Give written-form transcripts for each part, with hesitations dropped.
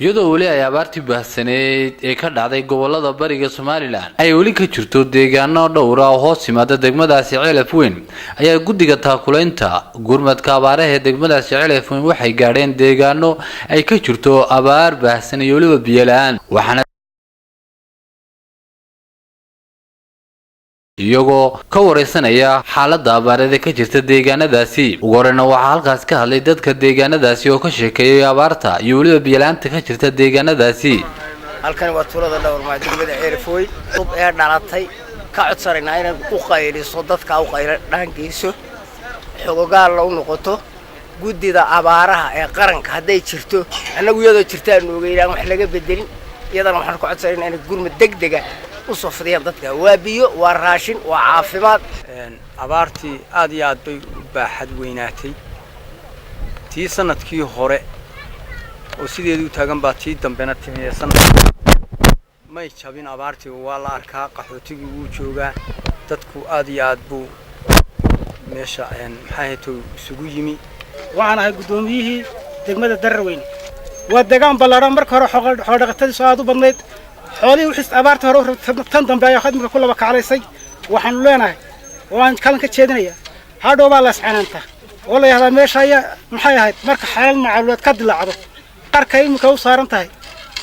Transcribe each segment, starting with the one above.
iyadoo wali ay abaartii baahsaneed ee ka dhacday gobolada bariga Soomaaliland ay wali ka jirto deegaano dhowr ah oo hoos yimaada degmadaasi Ceelaf Weyn ayaa guddiga taakulaynta gurmadka abaaraha ee degmadaasi Ceelaf Weyn waxay gaadheen deegaano ay ka jirto abaar baahsan iyo waliba biyo la'aan waxaana iyagoo ka wareysanaya xaaladda abaareed ee ka jirta deegaanadaasi ugu horreynna waxaa halkaas ka hadlay dadka deegaanadaasi oo ka sheekeeyay abaarta iyo waliba biyo la'aanta ka jirta deegaanadaasi halkan waa tuulada dhowr ma degmada Ceelaf Weyn dad ee dhalatay ka codsanayna inay u qayliso dadka u qayl dhaankiiso xogogaal loo noqoto guddida abaaraha ee qaranka haday jirto anagu iyadoo jirtaan ogeeyaan wax laga bedelin iyadana waxaan ku codsanaynaa in gurmad degdeg ah usoo fadhiyaan dadka waa biyo waa raashin waa caafimaad abaartii aad iyo aad bay u baaxad weynaatay tii sanadkii hore oo sideedu taagan baa tii dambena timay sanadkii may jabin abaartii waa la arkaa qaxootigii uu joogaa dadku aad iyo aad buu meesha maxay isugu yimi waxaan ahay gudoomiyihii degmada Dararweyn waa deegaan ballaaran marka hore xoolo-dhaqatadii soo aad u badnayd xoolihii wixii abaarta hore tan dambe ayaa khadmada ku laba kacalaysay waxaan leenahay waan kalanka jeedinayaa hadhow baa la iscanaanta oo la yiraahdaa meesha ayaa maxay ahayd marka xaalad macluumaad ka dilaacdo qarka imika u saaran tahay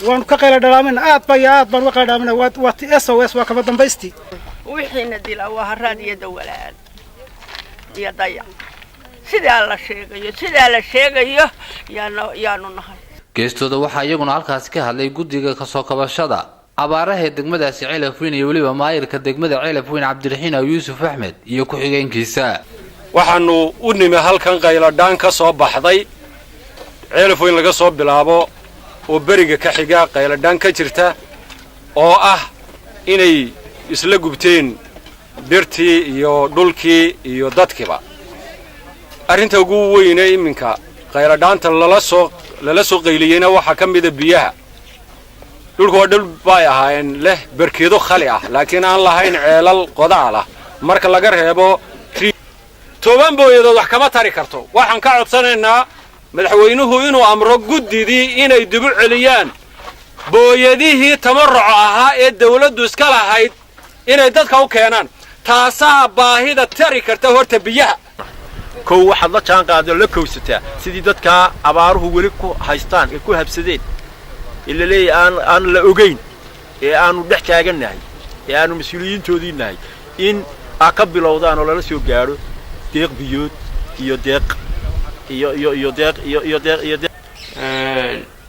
waan ka qayla dhalaamina aad baan uga qayla dhalaamina waa SOS waa kaba dambaystii wixiina dilaa waa haraad iyo dawalaan iyo dayac sidaa la sheegayo yaanu nahay geestooda waxaa iyaguna halkaas ka hadlay guddiga ka soo kabashada abaaraha ee degmadaasi Ceelaf Weyn iyo waliba maayirka degmada Ceelaf Weyn Cabdiraxiin Yuusuf Axmed iyo ku xigeenkiisa waxaanu u nimi halkan qayla dhaan ka soo baxday Ceelaf Weyn laga soo bilaabo oo bariga ka xiga qayla dhaan ka jirta oo ah inay isla gubteen birtii iyo dhulkii iyo dadkiiba arinta ugu weyn ee iminka qayla dhaanta lala soo qayliyayna waxa ka mid ah biyaha dhulku waa dhul bay ahaayeen leh barkeedo khali ah laakiin aan lahayn ceelal qodaal ah marka laga reebo toban booyadood wax kama tari karto waxaan ka codsanaynaa madaxweynuhu inuu amro guddidii inay dib u celiyaan booyadihii tamarruc ahaa ee dawladdu iska lahayd inay dadka u keenaan taasaa baahida tari karta horta biyaha kow waxaad la jaan qaado la kowsataa sidii dadka abaaruhu weli ku haystaan ee ku habsadeen illa leeyahay aan la ogeyn ee aanu dhex taaganahay ee aanu mas'uuliyiintoodii nahay in ka bilowdaan oo la soo gaaro deeq biyood iyo deeq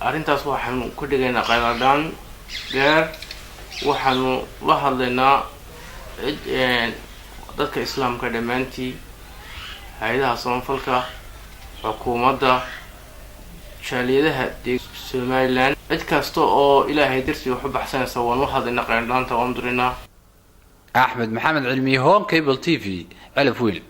arintaas waxaanu ku dhigaynaa qayladaan gaar waxaanu la hadlaynaa dadka islaamka dhamaantii hay'adaha samafalka xukuumadda shaaliyadaha Soomaaliland cid kasta oo ilaahay dartii wax u baxsanaysa waan u hadlaynaa qayladanta waan durinaa Axmed Maxamed Cilmi Home Cable TV Ceelaf Weyn